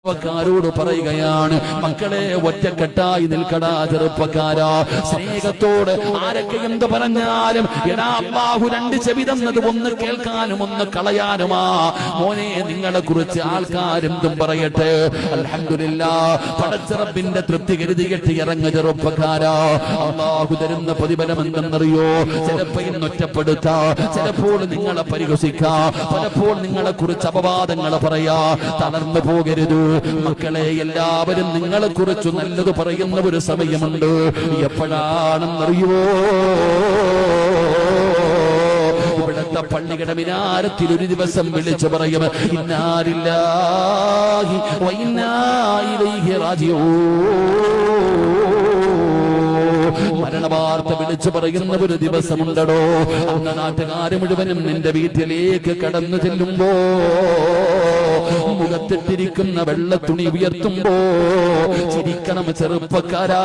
ചെറുപ്പക്കാരോട് പറയുകയാണ്, മക്കളെ ഒറ്റക്കെട്ടായി നിൽക്കടാ ചെറുപ്പക്കാരാ. സ്നേഹത്തോട് ആരൊക്കെ എന്ത് പറഞ്ഞാലും എടാ അല്ലാഹു രണ്ട് ചെവി തന്നത് ഒന്ന് കേൾക്കാനും ഒന്ന് കളയാനുമാ. മോനെ നിങ്ങളെ കുറിച്ച് ആൾക്കാരെന്തും പറയട്ടെ, അൽഹംദുലില്ലാഹ് പടച്ച റബ്ബിന്റെ തൃപ്തി കരുതിയിട്ട് ഇറങ്ങ ചെറുപ്പക്കാരാ. അല്ലാഹു തരുന്ന പ്രതിഫലം എന്തെന്നറിയോ? ചിലപ്പോൾ ഇന്ന് ഒറ്റപ്പെടുത്താ, ചിലപ്പോൾ നിങ്ങളെ പരിഹസിക്കാ, പലപ്പോൾ നിങ്ങളെ കുറിച്ച് അപവാദങ്ങൾ പറയാ. തളർന്നു പോകരുത് മക്കളെ. എല്ലാവരും നിങ്ങളെ കുറിച്ച് നല്ലത് പറയുന്ന ഒരു സമയമുണ്ട്. എപ്പോഴാണെന്നറിയോ? ഇവിടുത്തെ പള്ളിയുടെ മിനാരത്തിൽ ഒരു ദിവസം വിളിച്ചു പറയും, ഇന്നാ ലില്ലാഹി വ ഇന്നാ ഇലൈഹി റാജിഊൻ. മരണവാർത്ത വിളിച്ചു പറയുന്ന ഒരു ദിവസമുണ്ടോ? അന്ന് നാട്ടുകാര് മുഴുവനും നിന്റെ വീട്ടിലേക്ക് കടന്നു ചെല്ലുമ്പോ മുഖത്തിട്ടിരിക്കുന്ന വെള്ള തുണി ഉയർത്തുമ്പോ ചിരിക്കണം ചെറുപ്പക്കാരാ.